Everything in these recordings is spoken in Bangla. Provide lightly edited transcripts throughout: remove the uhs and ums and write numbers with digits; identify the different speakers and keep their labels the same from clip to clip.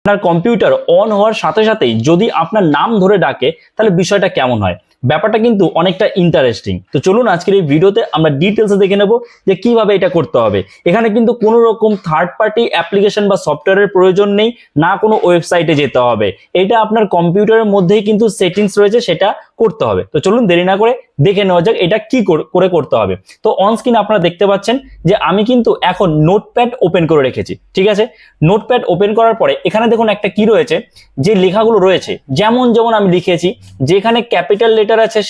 Speaker 1: আপনার কম্পিউটার অন হওয়ার সাথে সাথেই যদি আপনার নাম ধরে ডাকে তাহলে বিষয়টা কেমন হয়। ব্যাপারটা কিন্তু অনেকটা ইন্টারেস্টিং। তো চলুন আজকের এই ভিডিওতে আমরা ডিটেলসে দেখে নেব যে কিভাবে এটা করতে হবে। এখানে কিন্তু কোনো রকম থার্ড পার্টি অ্যাপ্লিকেশন বা সফটওয়্যারের প্রয়োজন নেই, না কোনো ওয়েবসাইটে যেতে হবে। এটা আপনার কম্পিউটারের মধ্যেই কিন্তু সেটিংস রয়েছে, সেটা করতে হবে। তো চলুন দেরি না করে দেখে নেওয়া যাক এটা কি করে করতে হবে। তো অন স্ক্রিন আপনারা দেখতে পাচ্ছেন যে আমি কিন্তু এখন নোটপ্যাড ওপেন করে রেখেছি। ঠিক আছে, নোটপ্যাড ওপেন করার পরে এখানে দেখুন একটা কি রয়েছে, যে লেখাগুলো রয়েছে যেমন যেমন আমি লিখেছি, যেখানে ক্যাপিটাল লেটার আছে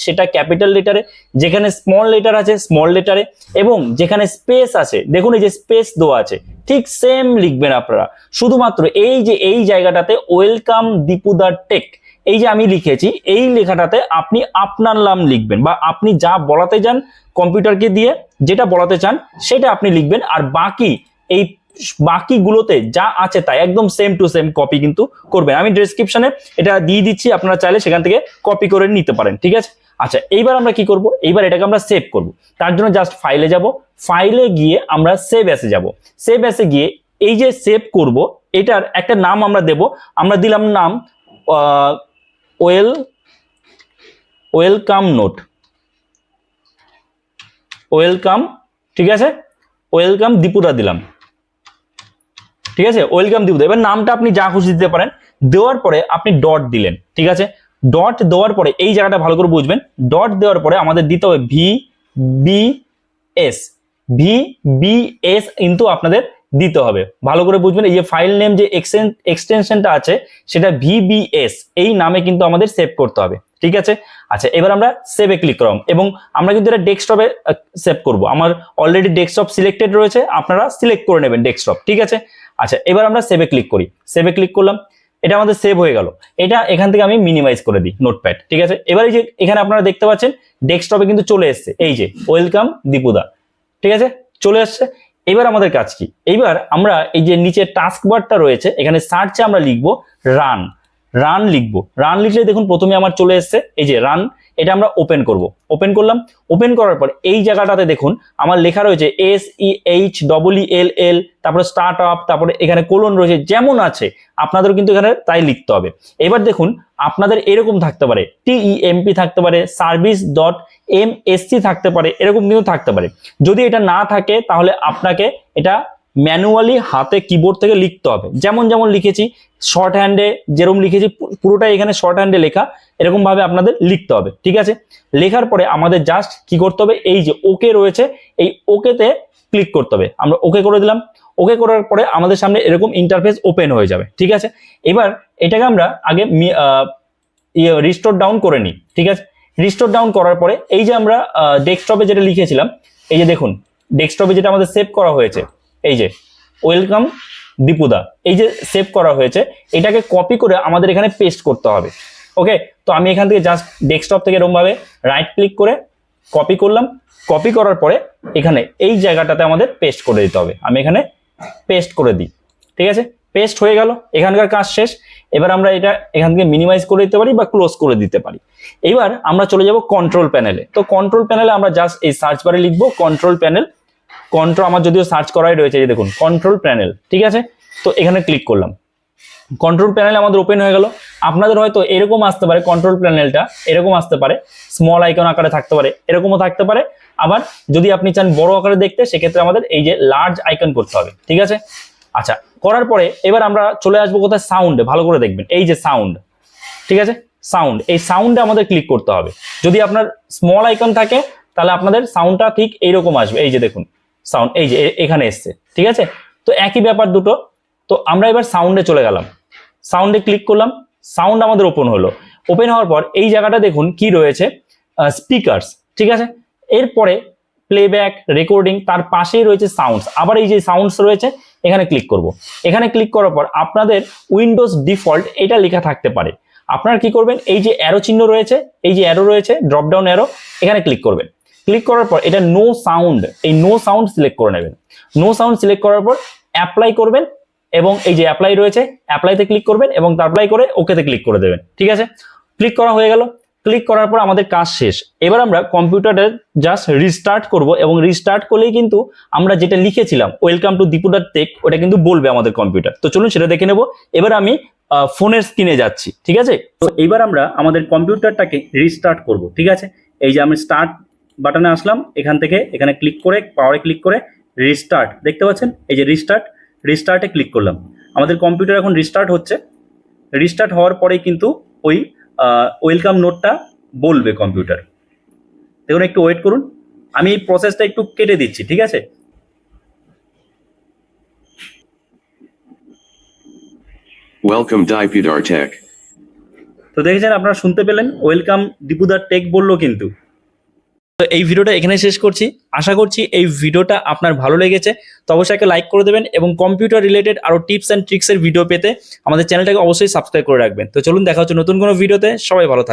Speaker 1: সেটা ক্যাপিটাল লেটারে, যেখানে স্মল লেটার আছে স্মল লেটারে, এবং যেখানে স্পেস আছে দেখুন এই যে স্পেস দেওয়া আছে ঠিক সেম লিখবেন আপনারা। শুধুমাত্র এই জায়গাটাতে ওয়েলকাম দীপুদা টেক এই যে আমি লিখেছি এই লেখাটাতে আপনি আপনার নাম লিখবেন, বা আপনি যা বলাতে চান কম্পিউটারকে দিয়ে যেটা বলাতে চান সেটা আপনি লিখবেন। আর বাকিগুলোতে যা আছে তাই একদম সেম টু সেম কপি কিন্তু করবেন। আমি ডেসক্রিপশনে এটা দিয়ে দিচ্ছি, আপনারা চাইলে সেখান থেকে কপি করে নিতে পারেন। ঠিক আছে, আচ্ছা এইবার আমরা কি করব, এইবার এটাকে আমরা সেভ করব। তার জন্য জাস্ট ফাইলে যাব, ফাইলে গিয়ে আমরা সেভ অ্যাসে যাব। সেভ অ্যাসে গিয়ে এই যে সেভ করব এটার একটা নাম আমরা দেব। আমরা দিলাম নাম ওয়েলকাম নোট, ওয়েলকাম। ঠিক আছে, ওয়েলকাম দীপুদা দিলাম। ঠিক আছে, ওয়েলকাম দীপুদা। এবার নামটা আপনি যা খুশি দিতে পারেন। দেওয়ার পরে আপনি ডট দিলেন। ঠিক আছে, ডট দেওয়ার পরে এই জায়গাটা ভালো করে বুঝবেন। ডট দেওয়ার পরে আমাদের দিতে হবে VBS, VBS কিন্তু আপনাদের দিতে হবে, ভালো করে বুঝবেন। এই যে ফাইল নেম যে এক্সটেনশনটা আছে সেটা VBS এই নামে কিন্তু আমাদের সেভ করতে হবে। ঠিক আছে, আচ্ছা এবার আমরা সেভে ক্লিক করলাম, এবং আমরা কিন্তু এটা ডেস্কটপে সেভ করব। আমার অলরেডি ডেস্কটপ সিলেক্টেড রয়েছে, আপনারা সিলেক্ট করে নেবেন ডেস্কটপ। ঠিক আছে, আচ্ছা এবার আমরা সেভে ক্লিক করি। সেভে ক্লিক করলাম, এটা আমাদের সেভ হয়ে গেল। এটা এখান থেকে আমি মিনিমাইজ করে দিই নোটপ্যাড। ঠিক আছে, এবার এই যে এখানে আপনারা দেখতে পাচ্ছেন ডেস্কটপে কিন্তু চলে এসছে এই যে ওয়েলকাম দীপুদা। ঠিক আছে, চলে আসছে। এবার আমাদের কাজ কি, এইবার আমরা এই যে নিচে টাস্ক বারটা রয়েছে এখানে সার্চে আমরা লিখবো রান। রান লিখবো, রান লিখলে দেখুন প্রথমে আমার চলে এসছে এই যে রান। এটা আমরা ওপেন করব, ওপেন করলাম। ওপেন করার পর এই জায়গাটাতে দেখুন আমার লেখা রয়েছে SEHEELL, তারপরে স্টার্ট আপ, তারপরে এখানে কোলন রয়েছে, যেমন আছে আপনাদেরও কিন্তু এখানে তাই লিখতে হবে। এবার দেখুন আপনাদের এরকম থাকতে পারে TEMP থাকতে পারে, service.msc থাকতে পারে, এরকম কিন্তু থাকতে পারে। যদি এটা না থাকে তাহলে আপনাকে এটা ম্যানুয়ালি হাতে কিবোর্ড থেকে লিখতে হবে। যেমন যেমন লিখেছি শর্ট হ্যান্ডে যেরকম লিখেছি পুরোটাই এখানে শর্ট হ্যান্ডে লেখা, এরকম ভাবে আপনাদের লিখতে হবে। ঠিক আছে, লেখার পরে আমাদের জাস্ট কি করতে হবে, এই যে ওকে রয়েছে এই ওকেতে ক্লিক করতে হবে। আমরা ওকে করে দিলাম। ওকে করার পরে আমাদের সামনে এরকম ইন্টারফেস ওপেন হয়ে যাবে। ঠিক আছে, এবার এটাকে আমরা আগে রিস্টোর ডাউন করে নিই। ঠিক আছে, রিস্টোর ডাউন করার পরে এই যে আমরা ডেস্কটপে যেটা লিখেছিলাম এই যে দেখুন ডেস্কটপে যেটা আমাদের সেভ করা হয়েছে এই যে ওয়েলকাম দীপুদা এই যে সেভ করা হয়েছে, এটাকে কপি করে আমাদের এখানে পেস্ট করতে হবে। ওকে, তো আমি এখান থেকে জাস্ট ডেস্কটপ থেকে এরকম ভাবে রাইট ক্লিক করে কপি করলাম। কপি করার পরে এখানে এই জায়গাটাতে আমাদের পেস্ট করে দিতে হবে। আমি এখানে পেস্ট করে দিই। ঠিক আছে, পেস্ট হয়ে গেল, এখানকার কাজ শেষ। এবার আমরা এটা এখান থেকে মিনিমাইজ করে দিতে পারি বা ক্লোজ করে দিতে পারি। এবার আমরা চলে যাব কন্ট্রোল প্যানেলে। তো কন্ট্রোল প্যানেলে আমরা জাস্ট এই সার্চ বারে লিখবো কন্ট্রোল প্যানেল। কন্ট্রোল আমার যদিও সার্চ করাই রয়েছে, এই দেখুন কন্ট্রোল প্যানেল। ঠিক আছে, তো এখানে ক্লিক করলাম, কন্ট্রোল প্যানেল আমাদের ওপেন হয়ে গেল। আপনাদের হয়তো এরকম আসতে পারে, কন্ট্রোল প্যানেলটা এরকম আসতে পারে, স্মল আইকন আকারে থাকতে পারে, এরকমও থাকতে পারে। আবার যদি আপনি চান বড় আকারে দেখতে সেক্ষেত্রে আমাদের এই যে লার্জ আইকন করতে হবে। ঠিক আছে, আচ্ছা করার পরে এবার আমরা চলে আসবো কোথায়, সাউন্ডে। ভালো করে দেখবেন এই যে সাউন্ড। ঠিক আছে, সাউন্ড, এই সাউন্ডে আমাদের ক্লিক করতে হবে। যদি আপনার স্মল আইকন থাকে তাহলে আপনাদের সাউন্ডটা ঠিক এইরকম আসবে। এই যে দেখুন সাউন্ড এই যে এখানে এসছে। ঠিক আছে, তো একই ব্যাপার দুটো। তো আমরা এবার সাউন্ডে চলে গেলাম, সাউন্ডে ক্লিক করলাম, সাউন্ড আমাদের ওপেন হলো। ওপেন হওয়ার পর এই জায়গাটা দেখুন কি রয়েছে, স্পিকারস। ঠিক আছে, এরপরে প্লেব্যাক, রেকর্ডিং, তার পাশেই রয়েছে সাউন্ডস। আবার এই যে সাউন্ডস রয়েছে এখানে ক্লিক করব। এখানে ক্লিক করার পর আপনাদের উইন্ডোজ ডিফল্ট এটা লেখা থাকতে পারে। আপনারা কি করবেন, এই যে অ্যারো চিহ্ন রয়েছে, এই যে অ্যারো রয়েছে ড্রপ ডাউন অ্যারো, এখানে ক্লিক করবেন। ক্লিক করার পর এটা নো সাউন্ড, এই নো সাউন্ড সিলেক্ট করে নেবেন। নো সাউন্ড সিলেক্ট করার পর অ্যাপ্লাই করবেন, এবং এই যে অ্যাপ্লাই রয়েছে অ্যাপ্লাইতে ক্লিক করবেন এবং অ্যাপ্লাই করে ওকেতে ক্লিক করে দেবেন। ঠিক আছে, ক্লিক করা হয়ে গেল। ক্লিক করার পর আমাদের কাজ শেষ। এবার আমরা কম্পিউটারটা জাস্ট রিস্টার্ট করব এবং রিস্টার্ট করলেই কিন্তু আমরা যেটা লিখেছিলাম ওয়েলকাম টু দীপু.টেক ওটা কিন্তু বলবে আমাদের কম্পিউটার। তো চলুন সেটা দেখে নেব। এবার আমি ফোনের স্ক্রিনে যাচ্ছি, ঠিক আছে? তো এবার আমরা আমাদের কম্পিউটারটাকে রিস্টার্ট করব, ঠিক আছে? এই যে আমি স্টার্ট বাটনে আসলাম, এখান থেকে এখানে ক্লিক করে পাওয়ারে ক্লিক করে রিস্টার্ট দেখতে পাচ্ছেন, এই যে রিস্টার্টে ক্লিক করলাম। আমাদের কম্পিউটার এখন রিস্টার্ট হচ্ছে। রিস্টার্ট হওয়ার পরেই কিন্তু ওই ওয়েলকাম নোটটা বলবে কম্পিউটার। দেখুন একটু ওয়েট করুন, আমি এই প্রসেসটা একটু কেটে দিচ্ছি, ঠিক আছে?
Speaker 2: Welcome Dipudar.Tech.
Speaker 1: তো দেখেছেন, আপনারা শুনতে পেলেন ওয়েলকাম দীপু.টেক বললো কিন্তু। তো এই ভিডিওটা এখানে শেষ করছি। আশা করছি এই ভিডিওটা আপনার ভালো লেগেছে। তো অবশ্যই একটা লাইক করে দেবেন এবং কম্পিউটার রিলেটেড আরো টিপস অ্যান্ড ট্রিক্সের ভিডিও পেতে আমাদের চ্যানেলটাকে অবশ্যই সাবস্ক্রাইব করে রাখবেন। তো চলুন দেখা হচ্ছে নতুন কোনো ভিডিওতে। সবাই ভালো থাকবেন।